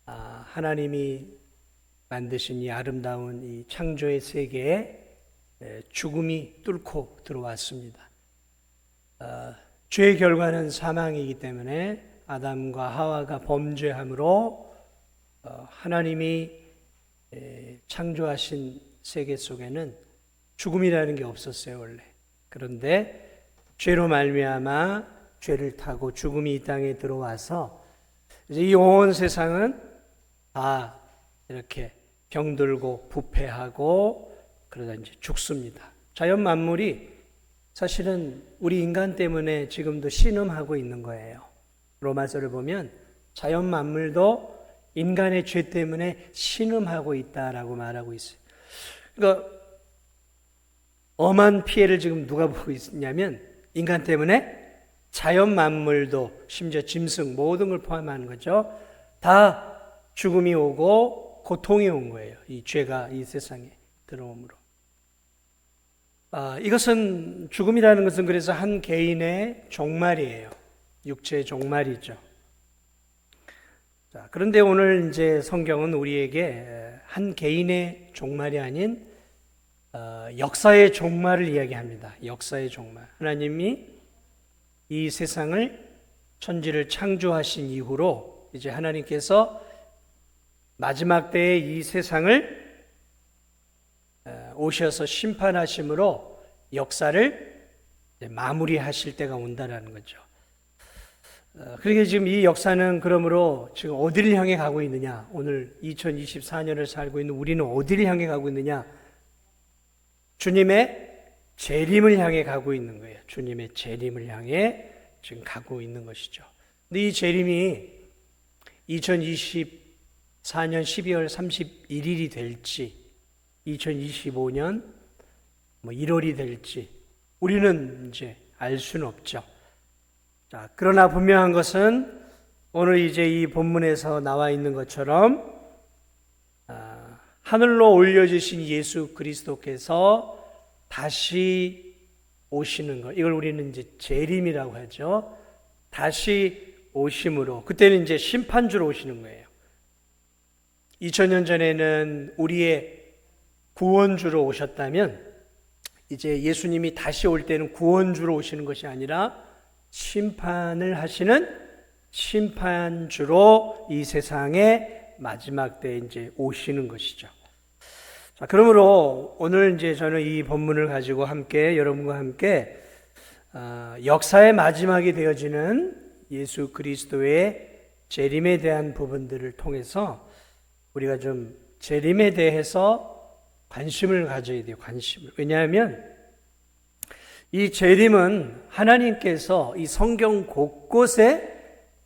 하나님이 만드신 이 아름다운 이 창조의 세계에 죽음이 뚫고 들어왔습니다. 죄의 결과는 사망이기 때문에 아담과 하와가 범죄함으로 하나님이 창조하신 세계 속에는 죽음이라는 게 없었어요, 원래. 그런데 죄로 말미암아 죄를 타고 죽음이 이 땅에 들어와서 이제 이 온 세상은 다 이렇게 병들고 부패하고 그러다 이제 죽습니다. 자연 만물이 사실은 우리 인간 때문에 지금도 신음하고 있는 거예요. 로마서를 보면 자연 만물도 인간의 죄 때문에 신음하고 있다라고 말하고 있어요. 그러니까 엄한 피해를 지금 누가 보고 있냐면 인간 때문에 자연 만물도 심지어 짐승 모든 걸 포함하는 거죠. 다 죽음이 오고 고통이 온 거예요. 이 죄가 이 세상에 들어옴으로. 이것은 죽음이라는 것은 그래서 한 개인의 종말이에요. 육체의 종말이죠. 자, 그런데 오늘 이제 성경은 우리에게 한 개인의 종말이 아닌 역사의 종말을 이야기합니다. 역사의 종말. 하나님이 이 세상을 천지를 창조하신 이후로 이제 하나님께서 마지막 때에 이 세상을 오셔서 심판하심으로 역사를 마무리하실 때가 온다라는 거죠. 그러니까 지금 이 역사는 그러므로 지금 어디를 향해 가고 있느냐? 오늘 2024년을 살고 있는 우리는 어디를 향해 가고 있느냐? 주님의 재림을 향해 가고 있는 거예요. 주님의 재림을 향해 지금 가고 있는 것이죠. 근데 이 재림이 2024년 12월 31일이 될지 2025년 1월이 될지 우리는 이제 알 수는 없죠. 자, 그러나 분명한 것은 오늘 이제 이 본문에서 나와 있는 것처럼 하늘로 올려주신 예수 그리스도께서 다시 오시는 것, 이걸 우리는 이제 재림이라고 하죠. 다시 오심으로, 그때는 이제 심판주로 오시는 거예요. 2000년 전에는 우리의 구원주로 오셨다면 이제 예수님이 다시 올 때는 구원주로 오시는 것이 아니라 심판을 하시는 심판주로 이 세상의 마지막 때에 이제 오시는 것이죠. 자, 그러므로 오늘 이제 저는 이 본문을 가지고 함께 여러분과 함께 역사의 마지막이 되어지는 예수 그리스도의 재림에 대한 부분들을 통해서 우리가 좀 재림에 대해서 관심을 가져야 돼요. 관심을. 왜냐하면 이 재림은 하나님께서 이 성경 곳곳에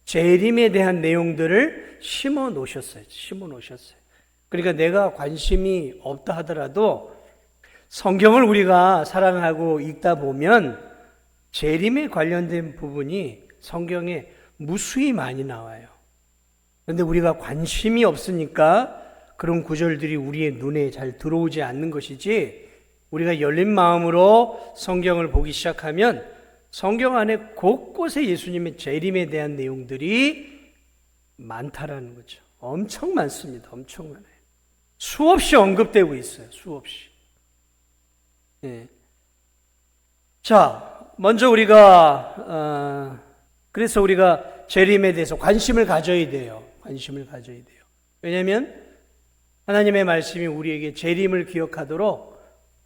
재림에 대한 내용들을 심어 놓으셨어요. 심어 놓으셨어요. 그러니까 내가 관심이 없다 하더라도 성경을 우리가 사랑하고 읽다 보면 재림에 관련된 부분이 성경에 무수히 많이 나와요. 그런데 우리가 관심이 없으니까 그런 구절들이 우리의 눈에 잘 들어오지 않는 것이지, 우리가 열린 마음으로 성경을 보기 시작하면 성경 안에 곳곳에 예수님의 재림에 대한 내용들이 많다라는 거죠. 엄청 많습니다. 엄청 많아요. 수없이 언급되고 있어요. 수없이. 예. 자, 먼저 그래서 우리가 재림에 대해서 관심을 가져야 돼요. 관심을 가져야 돼요. 왜냐하면 하나님의 말씀이 우리에게 재림을 기억하도록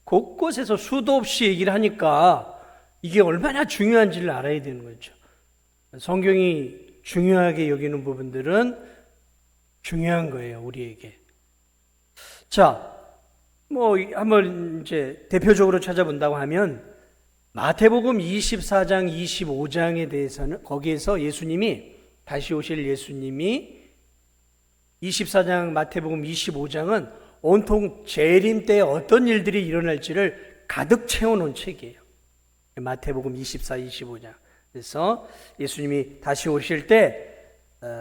곳곳에서 수도 없이 얘기를 하니까 이게 얼마나 중요한지를 알아야 되는 거죠. 성경이 중요하게 여기는 부분들은 중요한 거예요, 우리에게. 자, 한번 이제 대표적으로 찾아본다고 하면 마태복음 24장, 25장에 대해서는 거기에서 예수님이 다시 오실 예수님이 24장, 마태복음 25장은 온통 재림 때 어떤 일들이 일어날지를 가득 채워놓은 책이에요. 마태복음 24, 25장. 그래서 예수님이 다시 오실 때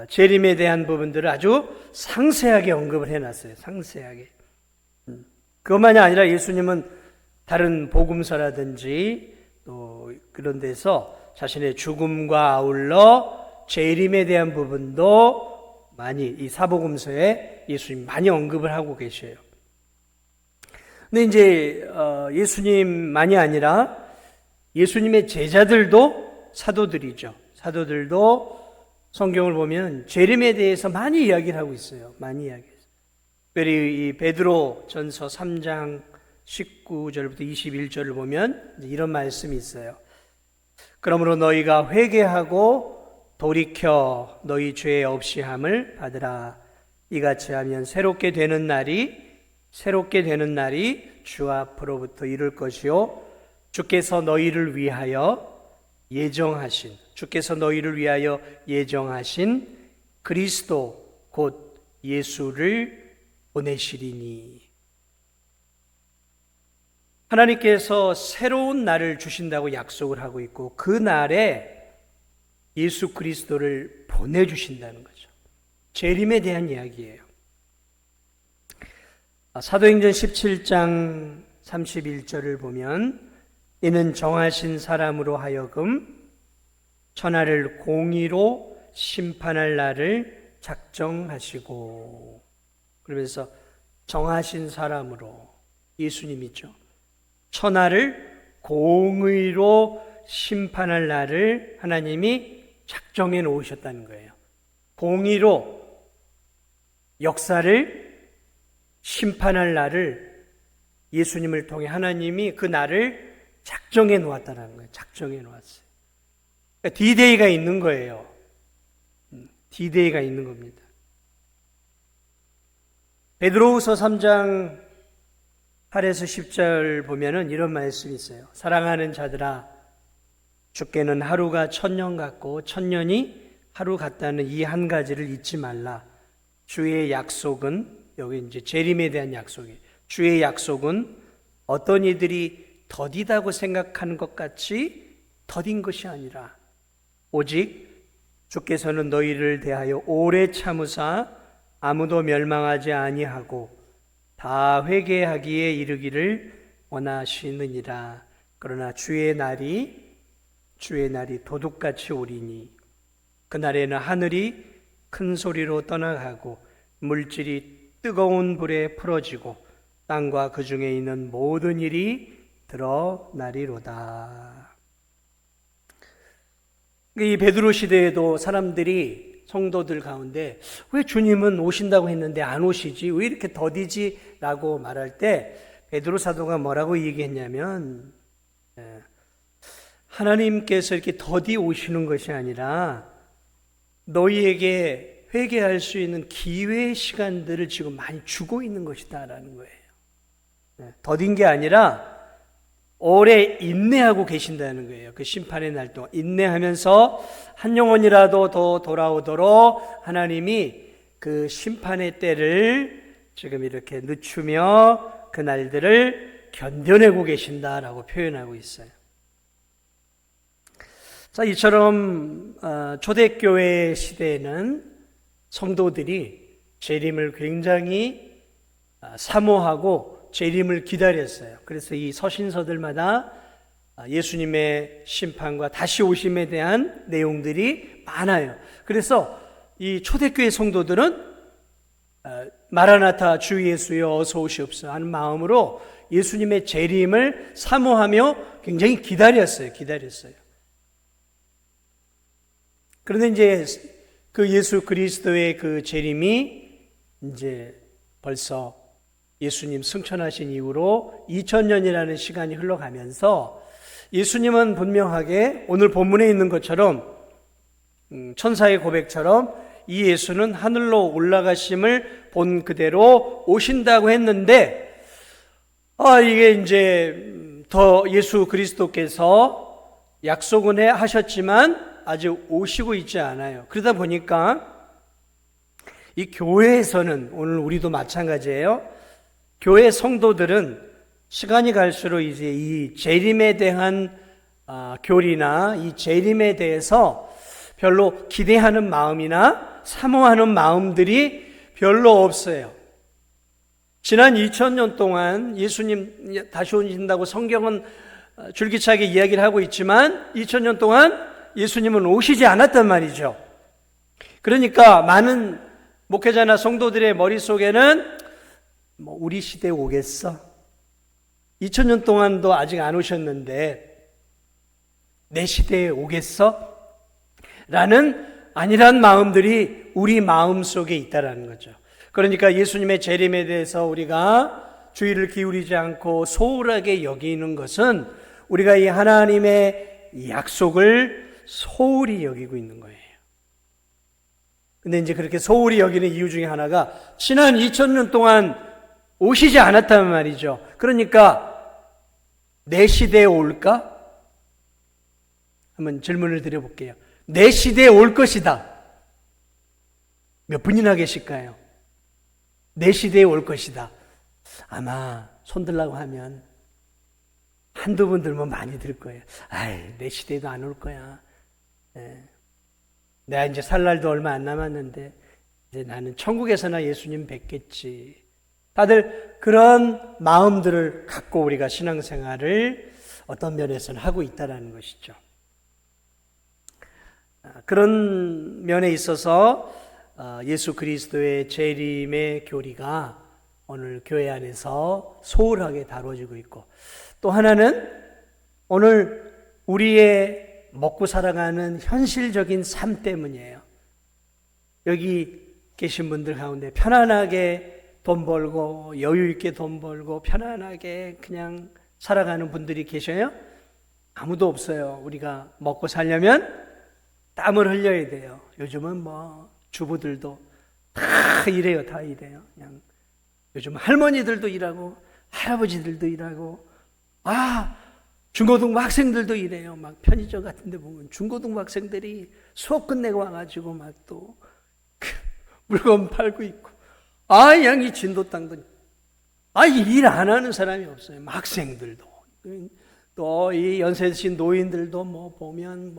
재림에 대한 부분들을 아주 상세하게 언급을 해놨어요. 상세하게. 그것만이 아니라 예수님은 다른 복음서라든지 또 그런 데서 자신의 죽음과 아울러 재림에 대한 부분도 많이 이 사복음서에 예수님 많이 언급을 하고 계셔요. 근데 이제 예수님만이 아니라 예수님의 제자들도 사도들이죠. 사도들도 성경을 보면 재림에 대해서 많이 이야기를 하고 있어요. 많이 이야기해요. 특별히 이 베드로 전서 3장 19절부터 21절을 보면 이런 말씀이 있어요. 그러므로 너희가 회개하고 돌이켜 너희 죄 없이 함을 받으라. 이같이 하면 새롭게 되는 날이 주 앞으로부터 이룰 것이요 주께서 너희를 위하여 예정하신 그리스도 곧 예수를 보내시리니. 하나님께서 새로운 날을 주신다고 약속을 하고 있고 그 날에 예수 그리스도를 보내주신다는 거죠. 재림에 대한 이야기예요. 사도행전 17장 31절을 보면 이는 정하신 사람으로 하여금 천하를 공의로 심판할 날을 작정하시고, 그러면서 정하신 사람으로 예수님이죠. 천하를 공의로 심판할 날을 하나님이 작정해 놓으셨다는 거예요. 공의로 역사를 심판할 날을 예수님을 통해 하나님이 그 날을 작정해 놓았다는 거예요. 작정해 놓았어요. 그러니까 D-Day가 있는 거예요. D-Day가 있는 겁니다. 베드로후서 3장 8에서 10절 보면은 이런 말씀이 있어요. 사랑하는 자들아, 주께는 하루가 천년 같고 천년이 하루 같다는 이 한 가지를 잊지 말라. 주의 약속은, 여기 이제 재림에 대한 약속이에요. 주의 약속은 어떤 이들이 더디다고 생각하는 것 같이 더딘 것이 아니라 오직 주께서는 너희를 대하여 오래 참으사 아무도 멸망하지 아니하고 다 회개하기에 이르기를 원하시느니라. 그러나 주의 날이 도둑같이 오리니 그날에는 하늘이 큰 소리로 떠나가고 물질이 뜨거운 불에 풀어지고 땅과 그 중에 있는 모든 일이 드러나리로다. 이 베드로 시대에도 사람들이, 성도들 가운데 왜 주님은 오신다고 했는데 안 오시지? 왜 이렇게 더디지? 라고 말할 때 베드로 사도가 뭐라고 얘기했냐면, 하나님께서 이렇게 더디 오시는 것이 아니라 너희에게 회개할 수 있는 기회의 시간들을 지금 많이 주고 있는 것이다 라는 거예요. 더딘 게 아니라 오래 인내하고 계신다는 거예요. 그 심판의 날 동안 인내하면서 한 영혼이라도 더 돌아오도록 하나님이 그 심판의 때를 지금 이렇게 늦추며 그 날들을 견뎌내고 계신다라고 표현하고 있어요. 자, 이처럼 초대교회 시대에는 성도들이 재림을 굉장히 사모하고 재림을 기다렸어요. 그래서 이 서신서들마다 예수님의 심판과 다시 오심에 대한 내용들이 많아요. 그래서 이 초대교회 성도들은 마라나타 주 예수여 어서 오시옵소서 하는 마음으로 예수님의 재림을 사모하며 굉장히 기다렸어요. 그런데 이제 그 예수 그리스도의 그 재림이 이제 벌써 예수님 승천하신 이후로 2000년이라는 시간이 흘러가면서 예수님은 분명하게 오늘 본문에 있는 것처럼 천사의 고백처럼 이 예수는 하늘로 올라가심을 본 그대로 오신다고 했는데, 이게 이제 더 예수 그리스도께서 약속은 하셨지만 아직 오시고 있지 않아요. 그러다 보니까 이 교회에서는, 오늘 우리도 마찬가지예요. 교회 성도들은 시간이 갈수록 이제 이 재림에 대한 교리나 이 재림에 대해서 별로 기대하는 마음이나 사모하는 마음들이 별로 없어요. 지난 2000년 동안 예수님 다시 오신다고 성경은 줄기차게 이야기를 하고 있지만 2000년 동안 예수님은 오시지 않았단 말이죠. 그러니까 많은 목회자나 성도들의 머릿속에는 우리 시대에 오겠어? 2000년 동안도 아직 안 오셨는데 내 시대에 오겠어? 라는 안일한 마음들이 우리 마음 속에 있다라는 거죠. 그러니까 예수님의 재림에 대해서 우리가 주의를 기울이지 않고 소홀하게 여기는 것은 우리가 이 하나님의 약속을 소홀히 여기고 있는 거예요. 근데 이제 그렇게 소홀히 여기는 이유 중에 하나가 지난 2000년 동안 오시지 않았단 말이죠. 그러니까 내 시대에 올까? 한번 질문을 드려볼게요. 내 시대에 올 것이다. 몇 분이나 계실까요? 내 시대에 올 것이다. 아마 손들라고 하면 한두 분 들면 많이 들 거예요. 아이, 내 시대에도 안 올 거야. 내가 이제 살 날도 얼마 안 남았는데 이제 나는 천국에서나 예수님 뵙겠지. 다들 그런 마음들을 갖고 우리가 신앙생활을 어떤 면에서는 하고 있다는 것이죠. 그런 면에 있어서 예수 그리스도의 재림의 교리가 오늘 교회 안에서 소홀하게 다뤄지고 있고, 또 하나는 오늘 우리의 먹고 살아가는 현실적인 삶 때문이에요. 여기 계신 분들 가운데 편안하게 돈 벌고 여유 있게 돈 벌고 편안하게 그냥 살아가는 분들이 계셔요? 아무도 없어요. 우리가 먹고 살려면 땀을 흘려야 돼요. 요즘은 주부들도 다 일해요. 다 일해요. 그냥 요즘 할머니들도 일하고 할아버지들도 일하고 중고등부 학생들도 일해요. 막 편의점 같은 데 보면 중고등부 학생들이 수업 끝내고 와가지고 막 또 물건 팔고 있고, 그냥 이 진도 땅도 일 안 하는 사람이 없어요. 학생들도 또 이 연세 드신 노인들도 보면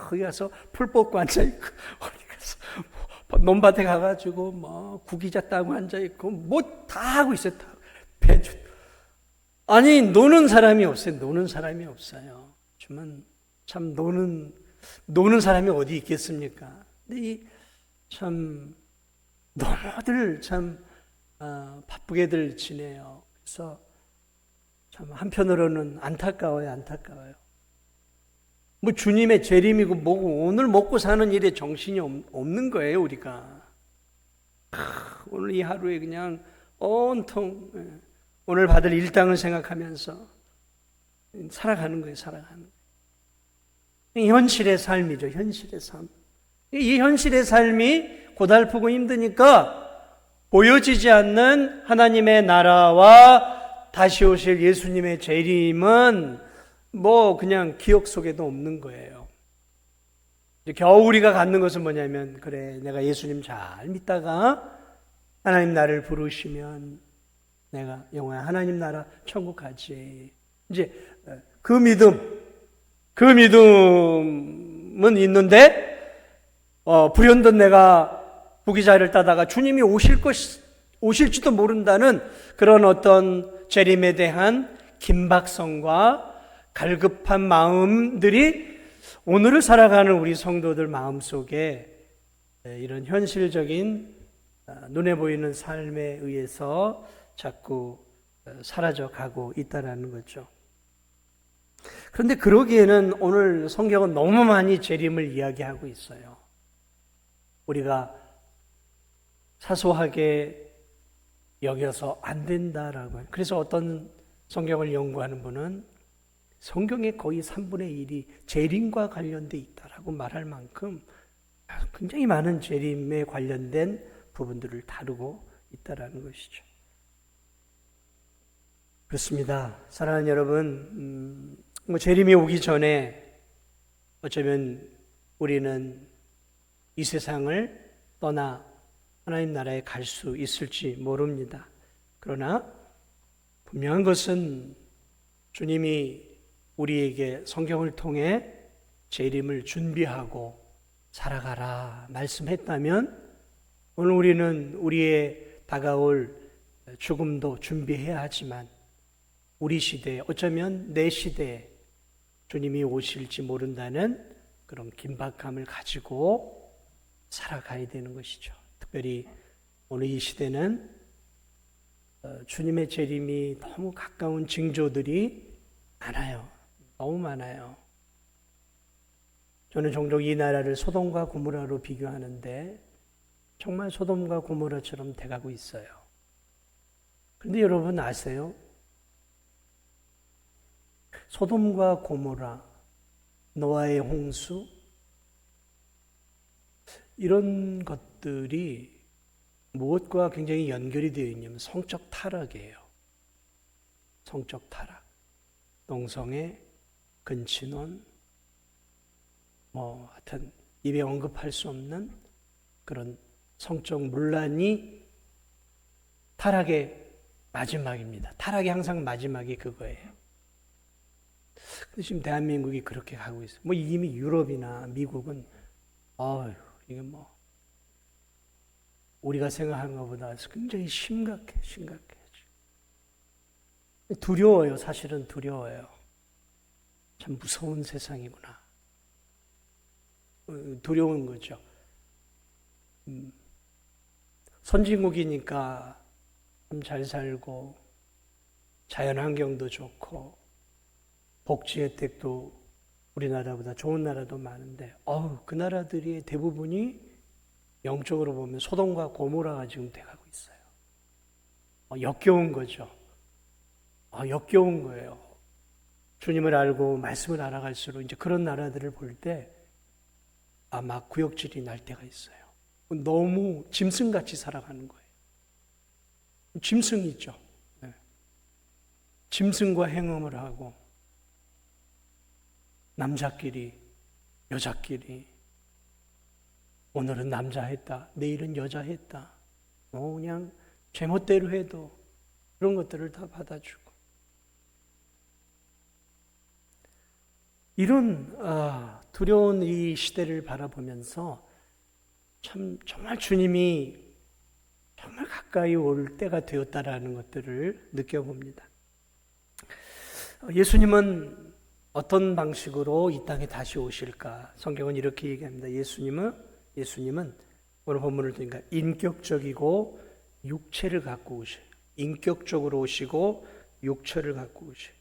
거기 가서 풀 뽑고 앉아 있고, 어디 가서 논밭에 가가지고 구기자 따고 앉아 있고 다 하고 있어요. 다 배주. 노는 사람이 없어요. 노는 사람이 없어요. 참 노는 사람이 어디 있겠습니까? 근데 참 너무들 바쁘게들 지내요. 그래서 참 한편으로는 안타까워요. 주님의 재림이고 뭐고 오늘 먹고 사는 일에 정신이 없는 거예요, 우리가. 오늘 이 하루에 그냥 온통 오늘 받을 일당을 생각하면서 살아가는 거예요. 현실의 삶이죠. 현실의 삶. 이 현실의 삶이 고달프고 힘드니까 보여지지 않는 하나님의 나라와 다시 오실 예수님의 재림은 그냥 기억 속에도 없는 거예요. 겨우 우리가 갖는 것은 뭐냐면, 그래, 내가 예수님 잘 믿다가 하나님 나를 부르시면 내가 영원한 하나님 나라 천국 가지. 이제 그 믿음은 있는데 불현듯 내가 부기자를 따다가 주님이 오실지도 모른다는 그런 어떤 재림에 대한 긴박성과 갈급한 마음들이 오늘을 살아가는 우리 성도들 마음속에 이런 현실적인 눈에 보이는 삶에 의해서 자꾸 사라져 가고 있다는 거죠. 그런데 그러기에는 오늘 성경은 너무 많이 재림을 이야기하고 있어요. 우리가 사소하게 여겨서 안 된다라고. 그래서 어떤 성경을 연구하는 분은 성경의 거의 3분의 1이 재림과 관련돼 있다라고 말할 만큼 굉장히 많은 재림에 관련된 부분들을 다루고 있다라는 것이죠. 그렇습니다. 사랑하는 여러분, 재림이 오기 전에 어쩌면 우리는 이 세상을 떠나 하나님 나라에 갈 수 있을지 모릅니다. 그러나 분명한 것은 주님이 우리에게 성경을 통해 재림을 준비하고 살아가라 말씀했다면 오늘 우리는 우리의 다가올 죽음도 준비해야 하지만 우리 시대에, 어쩌면 내 시대에 주님이 오실지 모른다는 그런 긴박감을 가지고 살아가야 되는 것이죠. 특별히 오늘 이 시대는 주님의 재림이 너무 가까운 징조들이 많아요. 너무 많아요. 저는 종종 이 나라를 소돔과 고모라로 비교하는데 정말 소돔과 고모라처럼 돼가고 있어요. 그런데 여러분 아세요? 소돔과 고모라, 노아의 홍수, 이런 것들이 무엇과 굉장히 연결이 되어 있냐면 성적 타락이에요. 성적 타락. 동성애, 근친혼, 하여튼 입에 언급할 수 없는 그런 성적 문란이 타락의 마지막입니다. 타락이 항상 마지막이 그거예요. 근데 지금 대한민국이 그렇게 가고 있어요. 이미 유럽이나 미국은 이게 우리가 생각하는 것보다 굉장히 심각해. 두려워요. 사실은 두려워요. 참 무서운 세상이구나. 두려운 거죠. 선진국이니까 참 잘 살고 자연 환경도 좋고 복지 혜택도 우리나라보다 좋은 나라도 많은데 그 나라들이 대부분이 영적으로 보면 소돔과 고모라가 지금 돼가고 있어요. 역겨운 거죠. 역겨운 거예요. 주님을 알고 말씀을 알아갈수록 이제 그런 나라들을 볼 때 막 구역질이 날 때가 있어요. 너무 짐승같이 살아가는 거예요. 짐승이죠. 네. 짐승과 행음을 하고 남자끼리 여자끼리 오늘은 남자 했다, 내일은 여자 했다. 그냥 제멋대로 해도 그런 것들을 다 받아주고 이런 두려운 이 시대를 바라보면서 정말 주님이 정말 가까이 올 때가 되었다라는 것들을 느껴봅니다. 예수님은 어떤 방식으로 이 땅에 다시 오실까? 성경은 이렇게 얘기합니다. 예수님은 오늘 본문을 보니까 인격적이고 육체를 갖고 오셔요. 인격적으로 오시고 육체를 갖고 오셔요.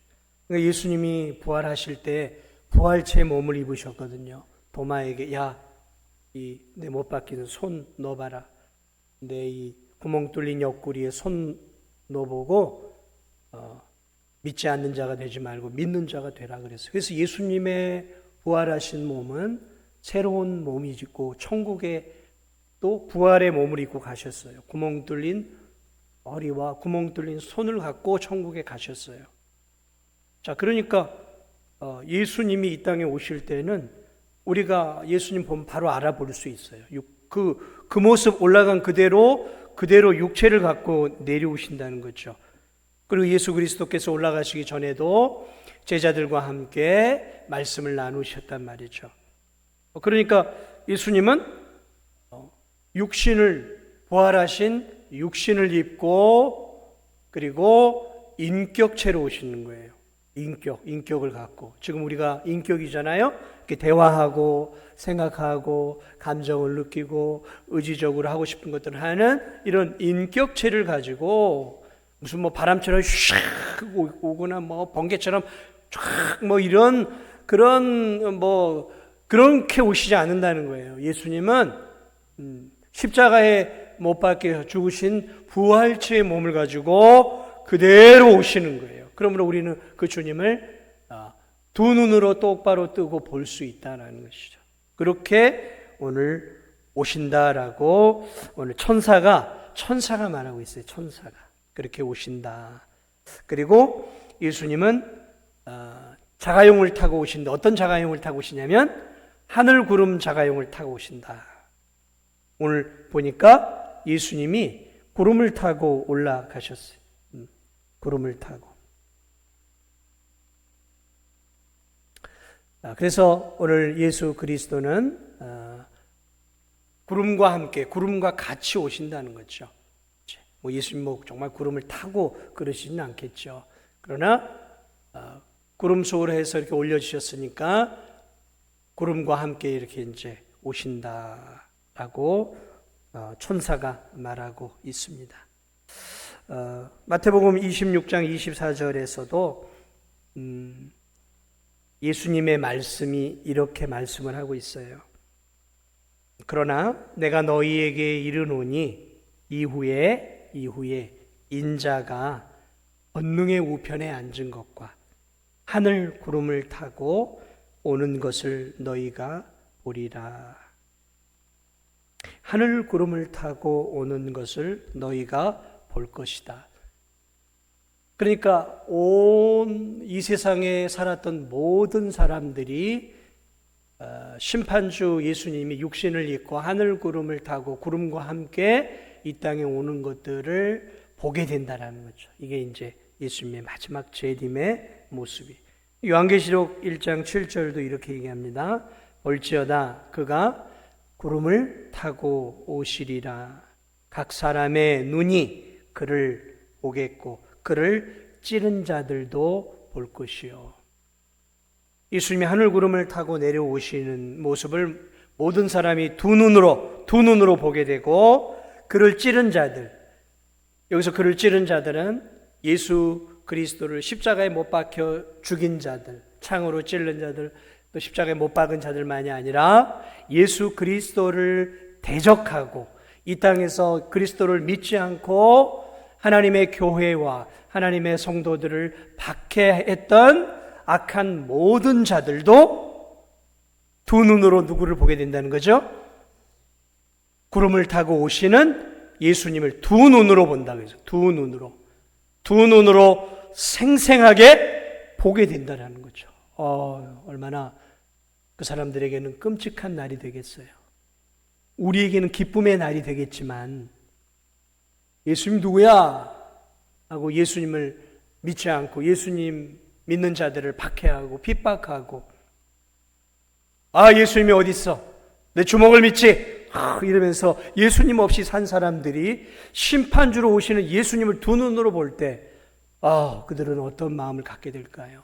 그러니까 예수님이 부활하실 때 부활체 몸을 입으셨거든요. 도마에게 내 못 박히는 손 넣어봐라. 내 이 구멍 뚫린 옆구리에 손 넣어보고 믿지 않는 자가 되지 말고 믿는 자가 되라 그랬어요. 그래서 예수님의 부활하신 몸은 새로운 몸이 있고 천국에 또 부활의 몸을 입고 가셨어요. 구멍 뚫린 머리와 구멍 뚫린 손을 갖고 천국에 가셨어요. 자, 그러니까 예수님이 이 땅에 오실 때는 우리가 예수님 보면 바로 알아볼 수 있어요. 그 모습 올라간 그대로 육체를 갖고 내려오신다는 거죠. 그리고 예수 그리스도께서 올라가시기 전에도 제자들과 함께 말씀을 나누셨단 말이죠. 그러니까 예수님은 부활하신 육신을 입고 그리고 인격체로 오시는 거예요. 인격을 갖고. 지금 우리가 인격이잖아요. 이렇게 대화하고 생각하고 감정을 느끼고 의지적으로 하고 싶은 것들을 하는 이런 인격체를 가지고 무슨 바람처럼 슉 오거나 번개처럼 쫙 이런 그렇게 오시지 않는다는 거예요. 예수님은 십자가에 못 박혀 죽으신 부활체의 몸을 가지고 그대로 오시는 거예요. 그러므로 우리는 그 주님을 두 눈으로 똑바로 뜨고 볼 수 있다는 것이죠. 그렇게 오늘 오신다라고 오늘 천사가 말하고 있어요. 천사가 그렇게 오신다. 그리고 예수님은 자가용을 타고 오신다. 어떤 자가용을 타고 오시냐면 하늘 구름 자가용을 타고 오신다. 오늘 보니까 예수님이 구름을 타고 올라가셨어요. 구름을 타고. 그래서 오늘 예수 그리스도는 구름과 같이 오신다는 거죠. 예수님 정말 구름을 타고 그러시지는 않겠죠. 그러나 구름 속으로 해서 이렇게 올려주셨으니까 구름과 함께 이렇게 이제 오신다라고 천사가 말하고 있습니다. 마태복음 26장 24절에서도 예수님의 말씀이 이렇게 말씀을 하고 있어요. 그러나 내가 너희에게 이르노니 이후에 인자가 권능의 우편에 앉은 것과 하늘 구름을 타고 오는 것을 너희가 보리라. 하늘 구름을 타고 오는 것을 너희가 볼 것이다. 그러니까 온 이 세상에 살았던 모든 사람들이 심판주 예수님이 육신을 입고 하늘 구름을 타고 구름과 함께 이 땅에 오는 것들을 보게 된다는 거죠. 이게 이제 예수님의 마지막 재림의 모습이. 요한계시록 1장 7절도 이렇게 얘기합니다. 볼지어다 그가 구름을 타고 오시리라. 각 사람의 눈이 그를 보겠고 그를 찌른 자들도 볼 것이요. 예수님이 하늘 구름을 타고 내려오시는 모습을 모든 사람이 두 눈으로 보게 되고, 그를 찌른 자들, 여기서 그를 찌른 자들은 예수 그리스도를 십자가에 못 박혀 죽인 자들, 창으로 찔른 자들, 또 십자가에 못 박은 자들만이 아니라 예수 그리스도를 대적하고 이 땅에서 그리스도를 믿지 않고 하나님의 교회와 하나님의 성도들을 박해했던 악한 모든 자들도 두 눈으로 누구를 보게 된다는 거죠? 구름을 타고 오시는 예수님을 두 눈으로 본다고 해서 두 눈으로 생생하게 보게 된다는 거죠. 얼마나 그 사람들에게는 끔찍한 날이 되겠어요. 우리에게는 기쁨의 날이 되겠지만, 예수님 누구야? 하고 예수님을 믿지 않고 예수님 믿는 자들을 박해하고 핍박하고, 예수님이 어디 있어? 내 주먹을 믿지? 이러면서 예수님 없이 산 사람들이 심판주로 오시는 예수님을 두 눈으로 볼 때 그들은 어떤 마음을 갖게 될까요?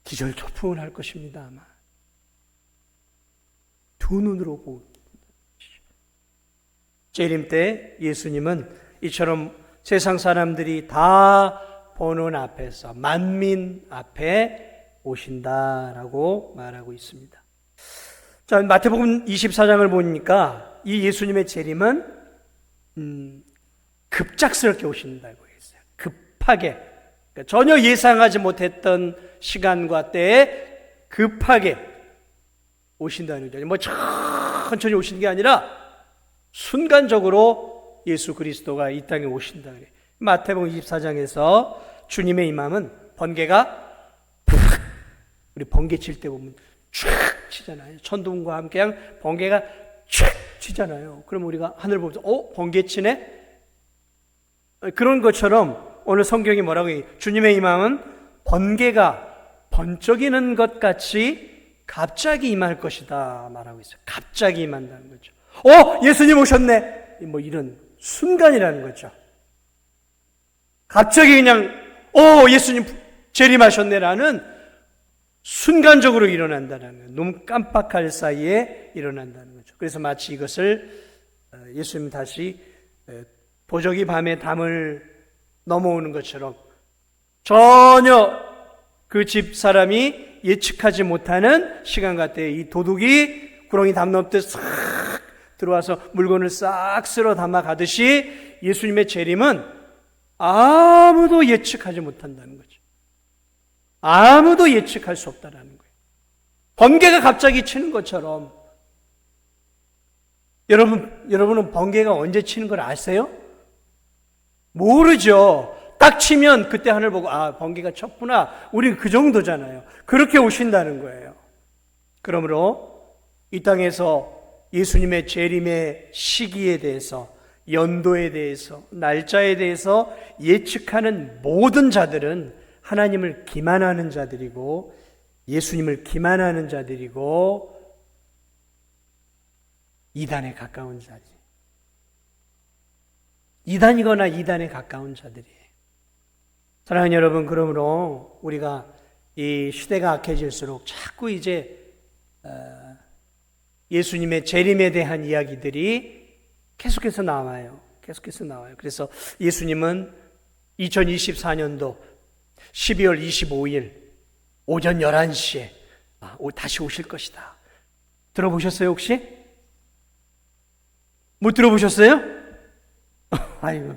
기절초풍을 할 것입니다. 아마 두 눈으로 보고, 재림 때 예수님은 이처럼 세상 사람들이 다 보는 앞에서 만민 앞에 오신다라고 말하고 있습니다. 자, 마태복음 24장을 보니까 이 예수님의 재림은 급작스럽게 오신다고 했어요. 급하게, 그러니까 전혀 예상하지 못했던 시간과 때에 급하게 오신다는 거죠. 천천히 오시는 게 아니라 순간적으로 예수 그리스도가 이 땅에 오신다 그래요. 마태복음 24장에서 주님의 임함은 번개가 우리 번개 칠 때 보면 촥 치잖아요. 천둥과 함께 그냥 번개가 촥 치잖아요. 그럼 우리가 하늘 보면서 번개 치네? 그런 것처럼 오늘 성경이 뭐라고 해요? 주님의 임함은 번개가 번쩍이는 것 같이 갑자기 임할 것이다 말하고 있어요. 갑자기 임한다는 거죠. 예수님 오셨네. 이런 순간이라는 거죠. 갑자기 그냥 예수님 재림하셨네라는 순간적으로 일어난다는 거예요. 너무 깜빡할 사이에 일어난다는 거죠. 그래서 마치 이것을 예수님 다시 도적이 밤에 담을 넘어오는 것처럼 전혀 그 집 사람이 예측하지 못하는 시간과 때에 이 도둑이 구렁이 담 넘듯 싹 들어와서 물건을 싹 쓸어 담아 가듯이 예수님의 재림은 아무도 예측하지 못한다는 거죠. 아무도 예측할 수 없다는 거예요. 번개가 갑자기 치는 것처럼. 여러분은 번개가 언제 치는 걸 아세요? 모르죠. 딱 치면 그때 하늘 보고 번개가 쳤구나. 우리는 그 정도잖아요. 그렇게 오신다는 거예요. 그러므로 이 땅에서 예수님의 재림의 시기에 대해서, 연도에 대해서, 날짜에 대해서 예측하는 모든 자들은 하나님을 기만하는 자들이고 예수님을 기만하는 자들이고 이단에 가까운 자들, 이단이거나 이단에 가까운 자들이에요. 사랑하는 여러분, 그러므로 우리가 이 시대가 악해질수록 자꾸 이제 예수님의 재림에 대한 이야기들이 계속해서 나와요. 그래서 예수님은 2024년도 12월 25일 오전 11시에 다시 오실 것이다. 들어보셨어요, 혹시? 못 들어보셨어요? 아이고.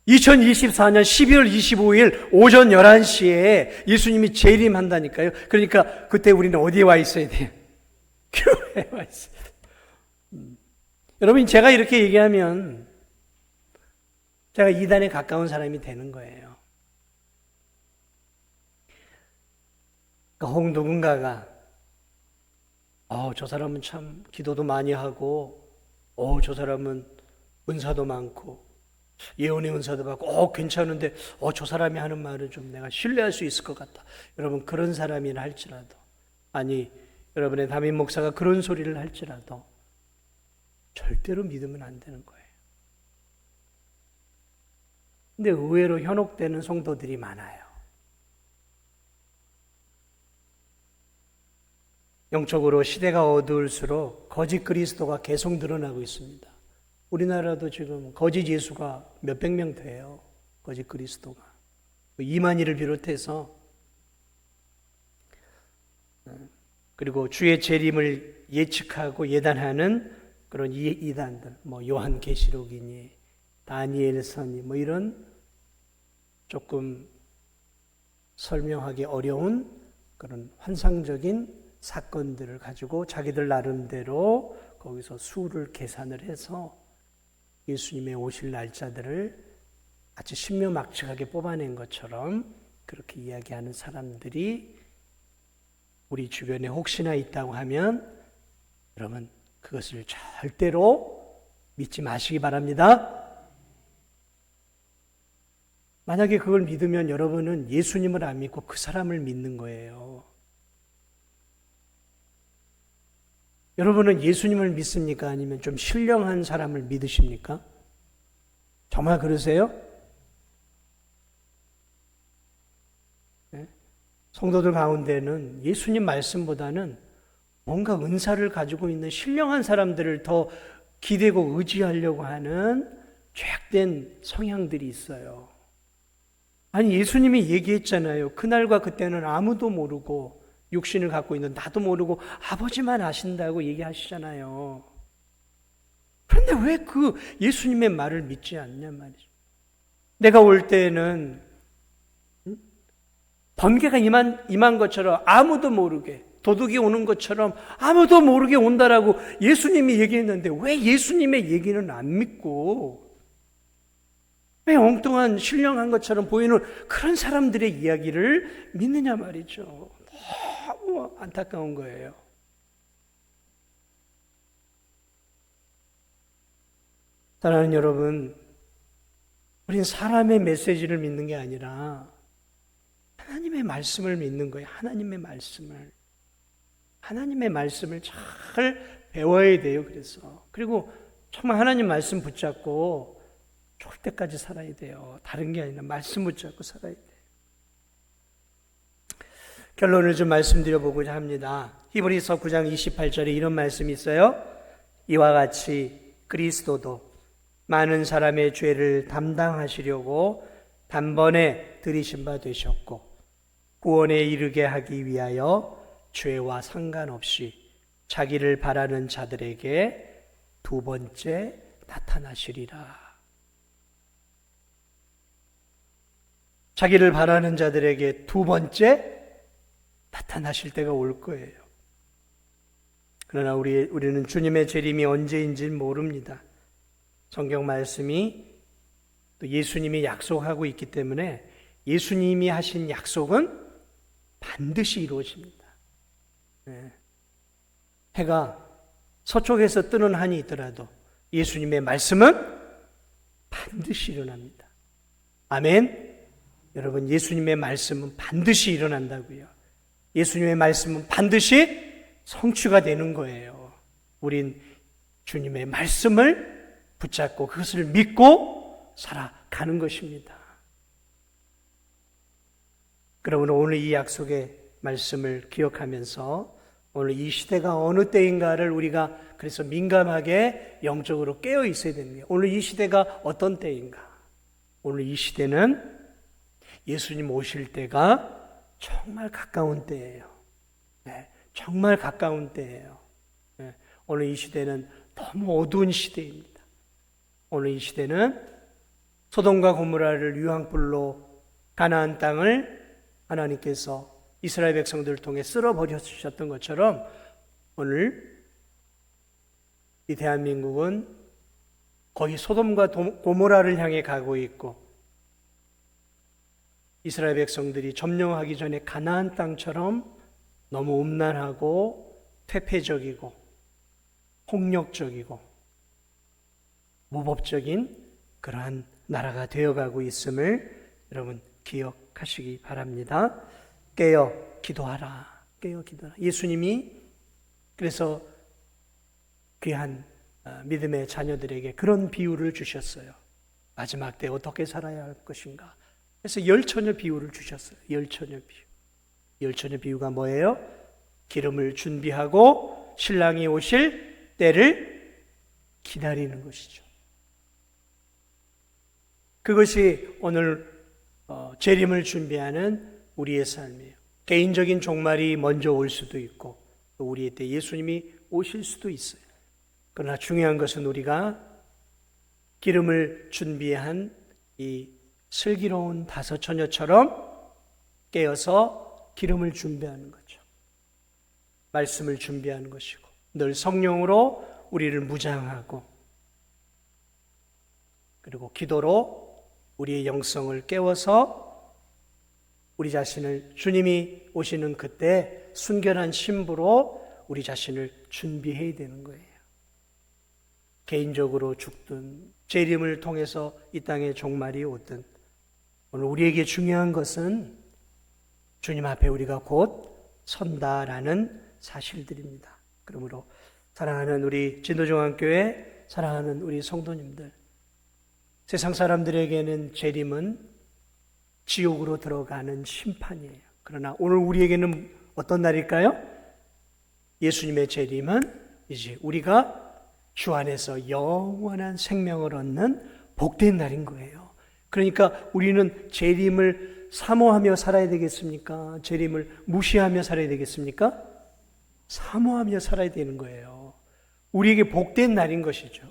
2024년 12월 25일 오전 11시에 예수님이 재림한다니까요. 그러니까 그때 우리는 어디에 와 있어야 돼요? 교회에 와 있어야 돼요. 여러분, 제가 이렇게 얘기하면 제가 이단에 가까운 사람이 되는 거예요. 그러니까 혹 누군가가 저 사람은 참 기도도 많이 하고 저 사람은 은사도 많고 예언의 은사도 받고 괜찮은데 저 사람이 하는 말은 좀 내가 신뢰할 수 있을 것 같다. 여러분, 그런 사람이라 할지라도, 아니 여러분의 담임 목사가 그런 소리를 할지라도 절대로 믿으면 안 되는 거예요. 근데 의외로 현혹되는 성도들이 많아요. 영적으로 시대가 어두울수록 거짓 그리스도가 계속 늘어나고 있습니다. 우리나라도 지금 거짓 예수가 몇백 명 돼요. 거짓 그리스도가. 이만희를 비롯해서, 그리고 주의 재림을 예측하고 예단하는 그런 이단들, 요한계시록이니 다니엘서니 이런 조금 설명하기 어려운 그런 환상적인 사건들을 가지고 자기들 나름대로 거기서 수를 계산을 해서 예수님의 오실 날짜들을 아주 신묘막측하게 뽑아낸 것처럼 그렇게 이야기하는 사람들이 우리 주변에 혹시나 있다고 하면 여러분, 그것을 절대로 믿지 마시기 바랍니다. 만약에 그걸 믿으면 여러분은 예수님을 안 믿고 그 사람을 믿는 거예요. 여러분은 예수님을 믿습니까? 아니면 좀 신령한 사람을 믿으십니까? 정말 그러세요? 네? 성도들 가운데는 예수님 말씀보다는 뭔가 은사를 가지고 있는 신령한 사람들을 더 기대고 의지하려고 하는 죄악된 성향들이 있어요. 아니, 예수님이 얘기했잖아요. 그날과 그때는 아무도 모르고 육신을 갖고 있는 나도 모르고 아버지만 아신다고 얘기하시잖아요. 그런데 왜 그 예수님의 말을 믿지 않냐 말이죠. 내가 올 때는 번개가 임한 것처럼 아무도 모르게, 도둑이 오는 것처럼 아무도 모르게 온다라고 예수님이 얘기했는데 왜 예수님의 얘기는 안 믿고 왜 엉뚱한 신령한 것처럼 보이는 그런 사람들의 이야기를 믿느냐 말이죠. 너무 안타까운 거예요. 사랑하는 여러분, 우린 사람의 메시지를 믿는 게 아니라 하나님의 말씀을 믿는 거예요. 하나님의 말씀을 잘 배워야 돼요. 그리고 정말 하나님 말씀 붙잡고 죽을 때까지 살아야 돼요. 다른 게 아니라 말씀 붙잡고 살아야 돼요. 결론을 좀 말씀드려보고자 합니다. 히브리서 9장 28절에 이런 말씀이 있어요. 이와 같이 그리스도도 많은 사람의 죄를 담당하시려고 단번에 들이신 바 되셨고 구원에 이르게 하기 위하여 죄와 상관없이 자기를 바라는 자들에게 두 번째 나타나시리라. 자기를 바라는 자들에게 두 번째 나타나실 때가 올 거예요. 그러나 우리는 주님의 재림이 언제인지는 모릅니다. 성경 말씀이 또 예수님이 약속하고 있기 때문에 예수님이 하신 약속은 반드시 이루어집니다. 해가 서쪽에서 뜨는 한이 있더라도 예수님의 말씀은 반드시 일어납니다. 아멘. 여러분, 예수님의 말씀은 반드시 일어난다고요. 예수님의 말씀은 반드시 성취가 되는 거예요. 우린 주님의 말씀을 붙잡고 그것을 믿고 살아가는 것입니다. 그러므로 오늘 이 약속의 말씀을 기억하면서 오늘 이 시대가 어느 때인가를 우리가 그래서 민감하게 영적으로 깨어 있어야 됩니다. 오늘 이 시대가 어떤 때인가? 오늘 이 시대는 예수님 오실 때가 정말 가까운 때예요. 네, 정말 가까운 때예요. 네, 오늘 이 시대는 너무 어두운 시대입니다. 오늘 이 시대는 소돔과 고모라를 유황불로 가나안 땅을 하나님께서 이스라엘 백성들을 통해 쓸어버려 주셨던 것처럼 오늘 이 대한민국은 거의 소돔과 고모라를 향해 가고 있고 이스라엘 백성들이 점령하기 전에 가나안 땅처럼 너무 음란하고 퇴폐적이고 폭력적이고 무법적인 그러한 나라가 되어가고 있음을 여러분 기억하시기 바랍니다. 깨어 기도하라. 깨어 기도하라. 예수님이 그래서 귀한 믿음의 자녀들에게 그런 비유를 주셨어요. 마지막 때 어떻게 살아야 할 것인가. 그래서 열처녀 비유를 주셨어요. 열처녀 비유. 열처녀 비유가 뭐예요? 기름을 준비하고 신랑이 오실 때를 기다리는 것이죠. 그것이 오늘 재림을 준비하는 우리의 삶이에요. 개인적인 종말이 먼저 올 수도 있고 또 우리의 때 예수님이 오실 수도 있어요. 그러나 중요한 것은 우리가 기름을 준비한 이 슬기로운 다섯 처녀처럼 깨어서 기름을 준비하는 거죠. 말씀을 준비하는 것이고 늘 성령으로 우리를 무장하고 그리고 기도로 우리의 영성을 깨워서 우리 자신을 주님이 오시는 그때 순결한 신부로 우리 자신을 준비해야 되는 거예요. 개인적으로 죽든 재림을 통해서 이 땅에 종말이 오든 오늘 우리에게 중요한 것은 주님 앞에 우리가 곧 선다라는 사실들입니다. 그러므로 사랑하는 우리 진도중앙교회, 사랑하는 우리 성도님들, 세상 사람들에게는 재림은 지옥으로 들어가는 심판이에요. 그러나 오늘 우리에게는 어떤 날일까요? 예수님의 재림은 이제 우리가 주 안에서 영원한 생명을 얻는 복된 날인 거예요. 그러니까 우리는 재림을 사모하며 살아야 되겠습니까? 재림을 무시하며 살아야 되겠습니까? 사모하며 살아야 되는 거예요. 우리에게 복된 날인 것이죠.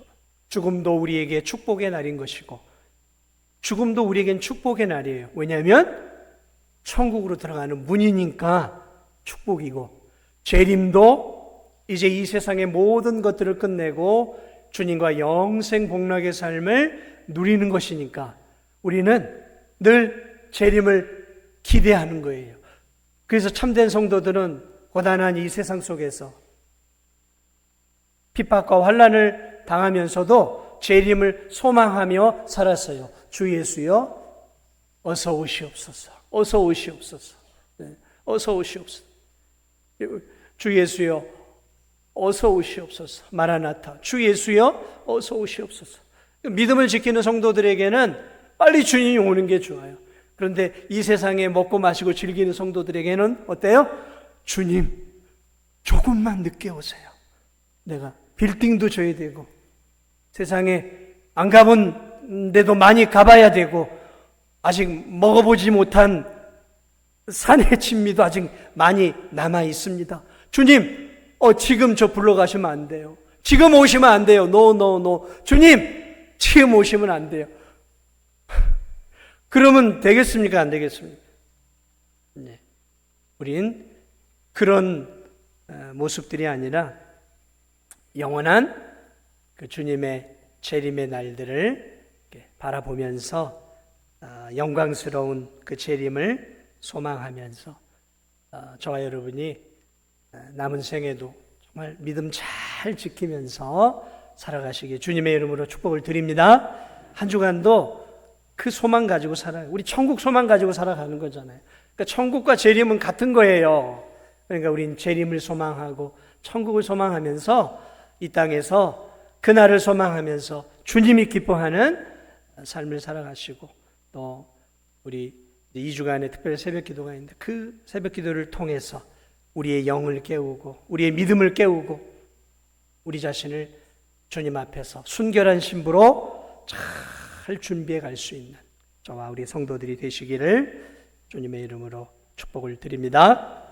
죽음도 우리에게 축복의 날인 것이고 죽음도 우리에겐 축복의 날이에요. 왜냐하면 천국으로 들어가는 문이니까 축복이고 재림도 이제 이 세상의 모든 것들을 끝내고 주님과 영생 복락의 삶을 누리는 것이니까 우리는 늘 재림을 기대하는 거예요. 그래서 참된 성도들은 고단한 이 세상 속에서 핍박과 환난을 당하면서도 재림을 소망하며 살았어요. 주 예수여 어서 오시옵소서. 어서 오시옵소서. 네, 어서 오시옵소서. 주 예수여 어서 오시옵소서. 마라나타. 주 예수여 어서 오시옵소서. 믿음을 지키는 성도들에게는 빨리 주님이 오는 게 좋아요. 그런데 이 세상에 먹고 마시고 즐기는 성도들에게는 어때요? 주님 조금만 늦게 오세요. 내가 빌딩도 줘야 되고 세상에 안 가본 데도 많이 가봐야 되고 아직 먹어보지 못한 산의 진미도 아직 많이 남아 있습니다. 주님, 지금 저 불러가시면 안 돼요. 지금 오시면 안 돼요. No. 주님, 지금 오시면 안 돼요. 그러면 되겠습니까? 안 되겠습니까? 네. 우린 그런 모습들이 아니라 영원한 그 주님의 재림의 날들을 바라보면서 영광스러운 그 재림을 소망하면서 저와 여러분이 남은 생에도 정말 믿음 잘 지키면서 살아가시기 주님의 이름으로 축복을 드립니다. 한 주간도 그 소망 가지고 살아요. 우리 천국 소망 가지고 살아가는 거잖아요. 그러니까 천국과 재림은 같은 거예요. 그러니까 우린 재림을 소망하고 천국을 소망하면서 이 땅에서 그날을 소망하면서 주님이 기뻐하는 삶을 살아가시고 또 우리 2주간의 특별 새벽 기도가 있는데 그 새벽 기도를 통해서 우리의 영을 깨우고 우리의 믿음을 깨우고 우리 자신을 주님 앞에서 순결한 신부로 잘 준비해 갈 수 있는 저와 우리 성도들이 되시기를 주님의 이름으로 축복을 드립니다.